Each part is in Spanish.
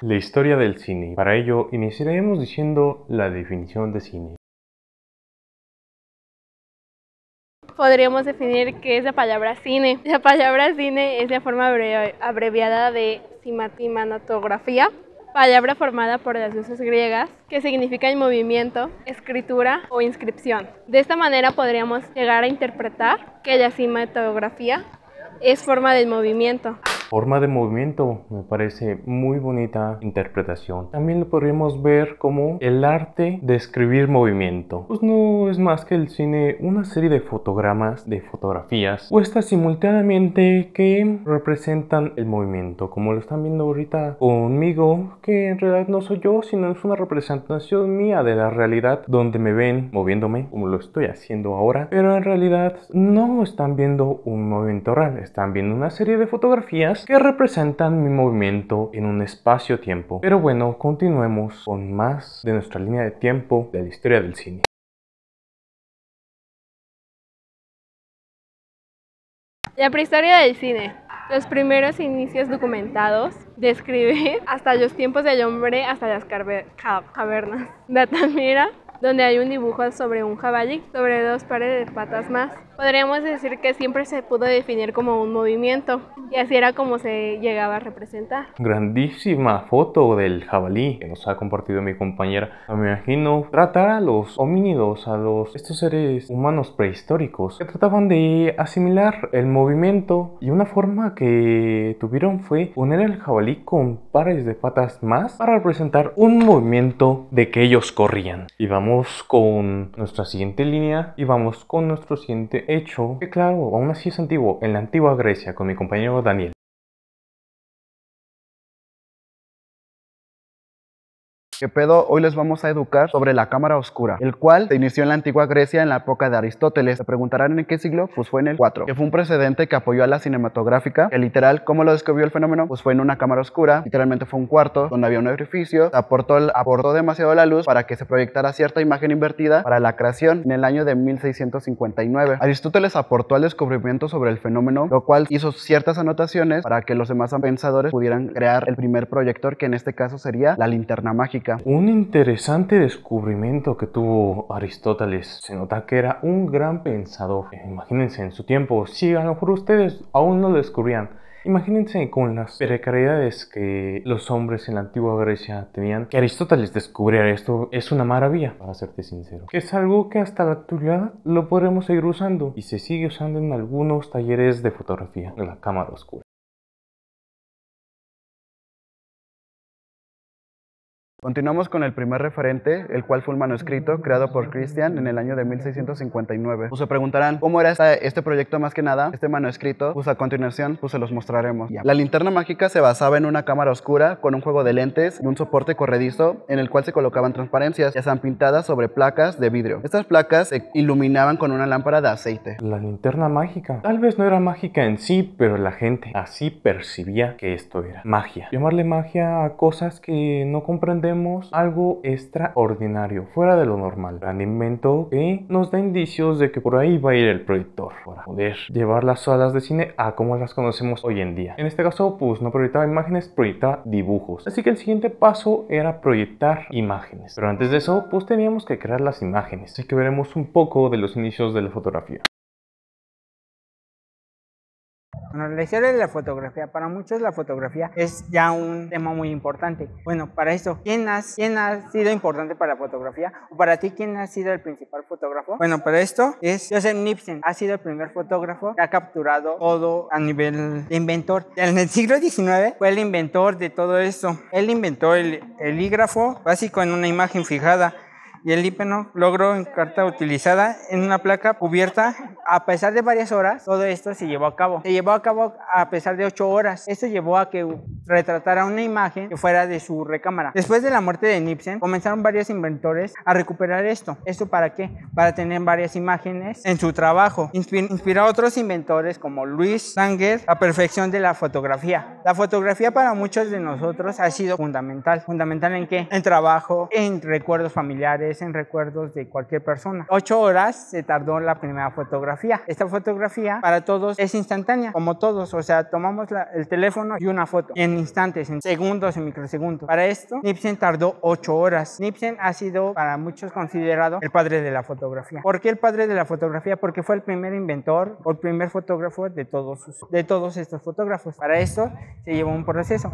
La historia del cine. Para ello, iniciaremos diciendo la definición de cine. Podríamos definir qué es la palabra cine. La palabra cine es la forma abreviada de cinematografía, palabra formada por las luces griegas que significan movimiento, escritura o inscripción. De esta manera podríamos llegar a interpretar que la cinematografía es forma del movimiento. Forma de movimiento, me parece muy bonita interpretación. También lo podríamos ver como el arte de escribir movimiento. Pues no es más que el cine una serie de fotogramas, de fotografías, puestas simultáneamente que representan el movimiento. Como lo están viendo ahorita conmigo, que en realidad no soy yo, sino es una representación mía de la realidad, donde me ven moviéndome, como lo estoy haciendo ahora. Pero en realidad no están viendo un movimiento real, están viendo una serie de fotografías que representan mi movimiento en un espacio-tiempo. Pero bueno, continuemos con más de nuestra línea de tiempo de la historia del cine. La prehistoria del cine. Los primeros inicios documentados describen hasta los tiempos del hombre, hasta las cavernas de Altamira, donde hay un dibujo sobre un jabalí sobre dos pares de patas más. Podríamos decir que siempre se pudo definir como un movimiento, y así era como se llegaba a representar. Grandísima foto del jabalí que nos ha compartido mi compañera. Me imagino tratar a los homínidos, estos seres humanos prehistóricos, que trataban de asimilar el movimiento, y una forma que tuvieron fue poner el jabalí con pares de patas más para representar un movimiento de que ellos corrían. Y vamos con nuestra siguiente línea y vamos con nuestro siguiente hecho, que claro, aún así es antiguo, en la antigua Grecia, con mi compañero Daniel. ¿Qué pedo? Hoy les vamos a educar sobre la cámara oscura, el cual se inició en la antigua Grecia en la época de Aristóteles. Se preguntarán en qué siglo, pues fue en el 4, que fue un precedente que apoyó a la cinematográfica, que literal, ¿cómo lo describió el fenómeno? Pues fue en una cámara oscura, literalmente fue un cuarto donde había un orificio, aportó demasiado la luz para que se proyectara cierta imagen invertida para la creación en el año de 1659. Aristóteles aportó al descubrimiento sobre el fenómeno, lo cual hizo ciertas anotaciones para que los demás pensadores pudieran crear el primer proyector, que en este caso sería la linterna mágica. Un interesante descubrimiento que tuvo Aristóteles. Se nota que era un gran pensador. Imagínense en su tiempo, si a lo mejor ustedes aún no lo descubrían, imagínense con las precariedades que los hombres en la antigua Grecia tenían, que Aristóteles descubriera esto es una maravilla, para serte sincero. Que es algo que hasta la actualidad lo podremos seguir usando, y se sigue usando en algunos talleres de fotografía, en la cámara oscura. Continuamos con el primer referente, el cual fue un manuscrito creado por Christian en el año de 1659. Pues se preguntarán cómo era este proyecto más que nada. Este manuscrito, pues a continuación, pues se los mostraremos. La linterna mágica se basaba en una cámara oscura con un juego de lentes y un soporte corredizo en el cual se colocaban transparencias, ya sean pintadas sobre placas de vidrio. Estas placas se iluminaban con una lámpara de aceite. La linterna mágica. Tal vez no era mágica en sí, pero la gente así percibía que esto era magia. Llamarle magia a cosas que no comprendemos, algo extraordinario, fuera de lo normal. Gran invento que nos da indicios de que por ahí va a ir el proyector, para poder llevar las salas de cine a como las conocemos hoy en día. En este caso, pues no proyectaba imágenes, proyectaba dibujos. Así que el siguiente paso era proyectar imágenes. Pero antes de eso, pues teníamos que crear las imágenes. Así que veremos un poco de los inicios de la fotografía. Bueno, la historia de la fotografía, para muchos la fotografía es ya un tema muy importante. Bueno, para esto, ¿quién ha sido importante para la fotografía? ¿O para ti quién ha sido el principal fotógrafo? Bueno, para esto es Joseph Nipsen, ha sido el primer fotógrafo que ha capturado todo a nivel de inventor. En el siglo XIX fue el inventor de todo esto. Él inventó el helígrafo básico en una imagen fijada, y el hípeno logró en carta utilizada en una placa cubierta. A pesar de varias horas, todo esto se llevó a cabo. Se llevó a cabo a pesar de 8 horas. Esto llevó a que retratara una imagen que fuera de su recámara. Después de la muerte de Nipsen, comenzaron varios inventores a recuperar esto. ¿Esto para qué? Para tener varias imágenes en su trabajo. Inspiró a otros inventores como Louis Sanger la perfección de la fotografía. La fotografía para muchos de nosotros ha sido fundamental. ¿Fundamental en qué? En trabajo, en recuerdos familiares, aparecen recuerdos de cualquier persona. 8 horas se tardó la primera fotografía. Esta fotografía para todos es instantánea, como todos, o sea, tomamos el teléfono y una foto en instantes, en segundos, en microsegundos. Para esto, Nipsen tardó 8 horas. Nipsen ha sido para muchos considerado el padre de la fotografía. ¿Por qué el padre de la fotografía? Porque fue el primer inventor o el primer fotógrafo de todos estos fotógrafos. Para esto se llevó un proceso.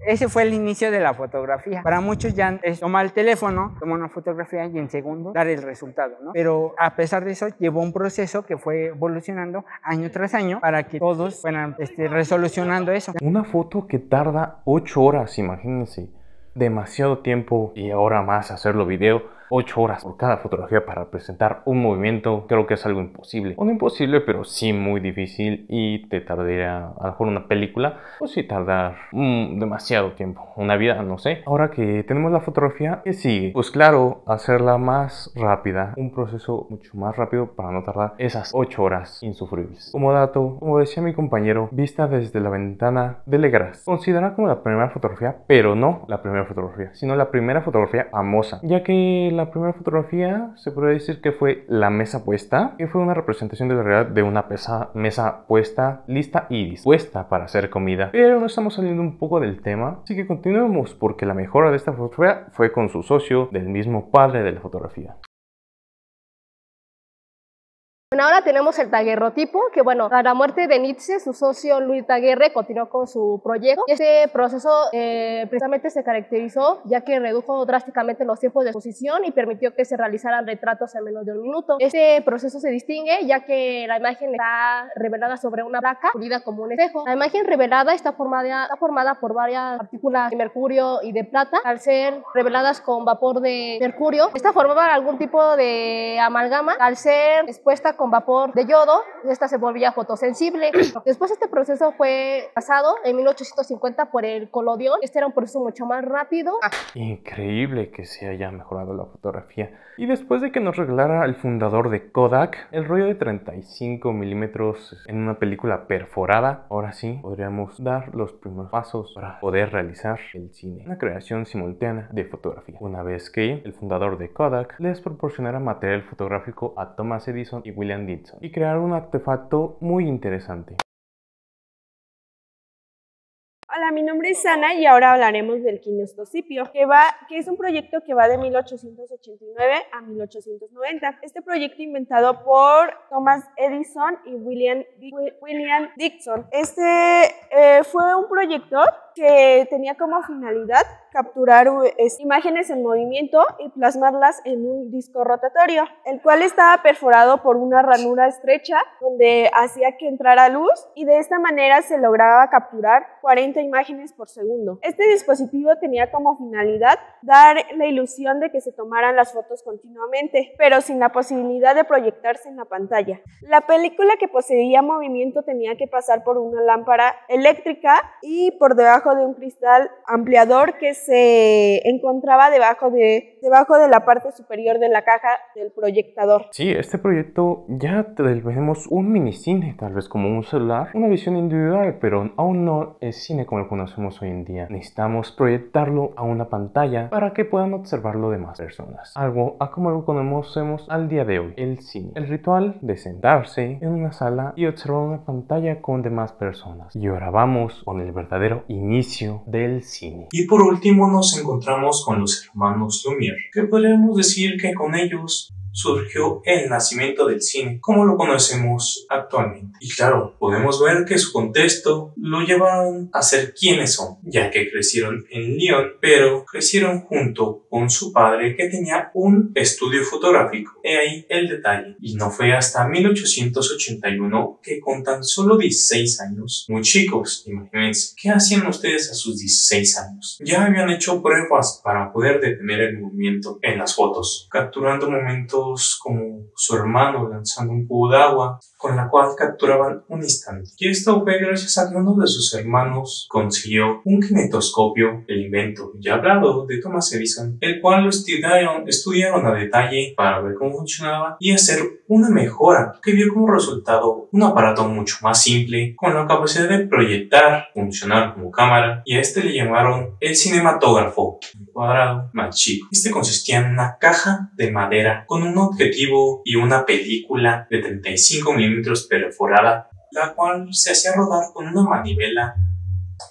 Ese fue el inicio de la fotografía. Para muchos ya es tomar el teléfono, tomar una fotografía y en segundos dar el resultado, ¿no? Pero a pesar de eso, llevó un proceso que fue evolucionando año tras año para que todos fueran resolucionando eso. Una foto que tarda 8 horas, imagínense. Demasiado tiempo y ahora más hacerlo video. 8 horas por cada fotografía para presentar un movimiento, creo que es algo imposible. O no imposible, pero sí muy difícil y te tardaría, a lo mejor una película, pues sí tardar demasiado tiempo, una vida, no sé. Ahora que tenemos la fotografía, ¿qué sigue? Pues claro, hacerla más rápida, un proceso mucho más rápido para no tardar esas 8 horas insufribles. Como dato, como decía mi compañero, vista desde la ventana de Legras, considerada como la primera fotografía, pero no la primera fotografía, sino la primera fotografía famosa, ya que la primera fotografía se podría decir que fue la mesa puesta, que fue una representación de la realidad de una mesa puesta, lista y dispuesta para hacer comida. Pero no estamos saliendo un poco del tema, así que continuemos porque la mejora de esta fotografía fue con su socio del mismo padre de la fotografía. Bueno, ahora tenemos el daguerrotipo, que bueno, a la muerte de Nietzsche, su socio Luis Daguerre continuó con su proyecto. Y este proceso precisamente se caracterizó ya que redujo drásticamente los tiempos de exposición y permitió que se realizaran retratos en menos de un minuto. Este proceso se distingue ya que la imagen está revelada sobre una placa unida como un espejo. La imagen revelada está formada por varias partículas de mercurio y de plata. Al ser reveladas con vapor de mercurio, esta formaba algún tipo de amalgama. Al ser expuesta con vapor de yodo, esta se volvía fotosensible. Después este proceso fue pasado en 1850 por el colodión. Este era un proceso mucho más rápido. Increíble que se haya mejorado la fotografía. Y después de que nos regalara el fundador de Kodak el rollo de 35 milímetros en una película perforada, ahora sí podríamos dar los primeros pasos para poder realizar el cine, una creación simultánea de fotografía. Una vez que el fundador de Kodak les proporcionara material fotográfico a Thomas Edison y William Dixon y crear un artefacto muy interesante. Hola, mi nombre es Ana y ahora hablaremos del kinestoscopio, que es un proyecto que va de 1889 a 1890. Este proyecto inventado por Thomas Edison y William Dixon. Fue un proyector que tenía como finalidad capturar imágenes en movimiento y plasmarlas en un disco rotatorio, el cual estaba perforado por una ranura estrecha donde hacía que entrara luz y de esta manera se lograba capturar 40 imágenes por segundo. Este dispositivo tenía como finalidad dar la ilusión de que se tomaran las fotos continuamente, pero sin la posibilidad de proyectarse en la pantalla. La película que poseía movimiento tenía que pasar por una lámpara eléctrica y por debajo de un cristal ampliador que se encontraba debajo de la parte superior de la caja del proyectador. Sí, este proyecto ya tenemos un minicine, tal vez como un celular, una visión individual, pero aún no es cine como lo conocemos hoy en día. Necesitamos proyectarlo a una pantalla para que puedan observarlo demás personas. Algo a como lo conocemos al día de hoy, el cine. El ritual de sentarse en una sala y observar una pantalla con demás personas. Y ahora vamos con el verdadero inicio del cine. Y por último nos encontramos con los hermanos Lumière, que podríamos decir que con ellos surgió el nacimiento del cine como lo conocemos actualmente. Y claro, podemos ver que su contexto lo llevaron a ser quienes son, ya que crecieron en Lyon, pero crecieron junto con su padre que tenía un estudio fotográfico. He ahí el detalle. Y no fue hasta 1881 que con tan solo 16 años, muy chicos, imagínense, ¿qué hacían ustedes a sus 16 años? Ya habían hecho pruebas para poder detener el movimiento en las fotos, capturando momentos momentos como su hermano lanzando un cubo de agua, con la cual capturaban un instante. Y esto fue gracias a que uno de sus hermanos consiguió un kinetoscopio, el invento ya hablado de Thomas Edison, el cual lo estudiaron a detalle para ver cómo funcionaba y hacer una mejora que dio como resultado un aparato mucho más simple con la capacidad de proyectar, funcionar como cámara, y a este le llamaron el cinematógrafo, un cuadrado más chico. Este consistía en una caja de madera con un objetivo y una película de 35 milímetros perforada, la cual se hacía rodar con una manivela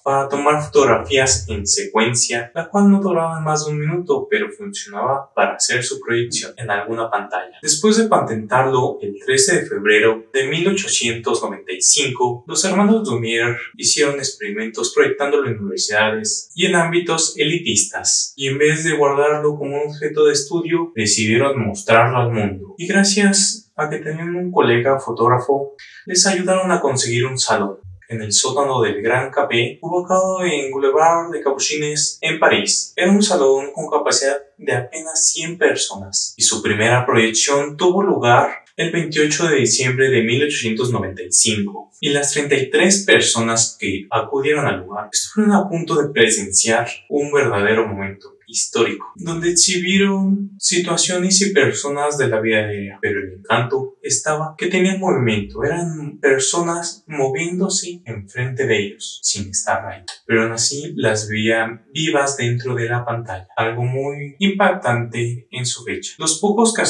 para tomar fotografías en secuencia, la cual no duraba más de un minuto, pero funcionaba para hacer su proyección en alguna pantalla. Después de patentarlo el 13 de febrero de 1895, los hermanos Lumière hicieron experimentos proyectándolo en universidades y en ámbitos elitistas, y en vez de guardarlo como un objeto de estudio, decidieron mostrarlo al mundo. Y gracias a que tenían un colega fotógrafo, les ayudaron a conseguir un salón en el sótano del Gran Café, ubicado en Boulevard de Capucines, en París. Era un salón con capacidad de apenas 100 personas, y su primera proyección tuvo lugar el 28 de diciembre de 1895, y las 33 personas que acudieron al lugar estuvieron a punto de presenciar un verdadero momento histórico, donde exhibieron situaciones y personas de la vida diaria, pero el encanto estaba que tenían movimiento, eran personas moviéndose enfrente de ellos, sin estar ahí, pero aún así las veían vivas dentro de la pantalla, algo muy impactante en su fecha. Los pocos que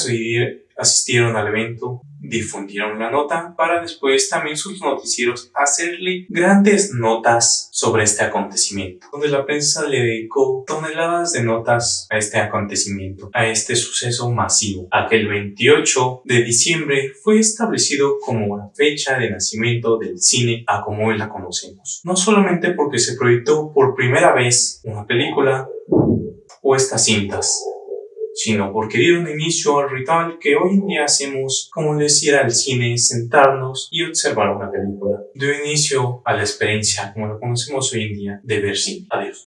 asistieron al evento difundieron la nota para después también sus noticieros hacerle grandes notas sobre este acontecimiento, donde la prensa le dedicó toneladas de notas a este acontecimiento, a este suceso masivo. Aquel 28 de diciembre fue establecido como la fecha de nacimiento del cine a como hoy la conocemos, no solamente porque se proyectó por primera vez una película o estas cintas, sino porque dieron inicio al ritual que hoy en día hacemos como les ir al cine, sentarnos y observar una película. Dio inicio a la experiencia como la conocemos hoy en día de ver cine. Adiós.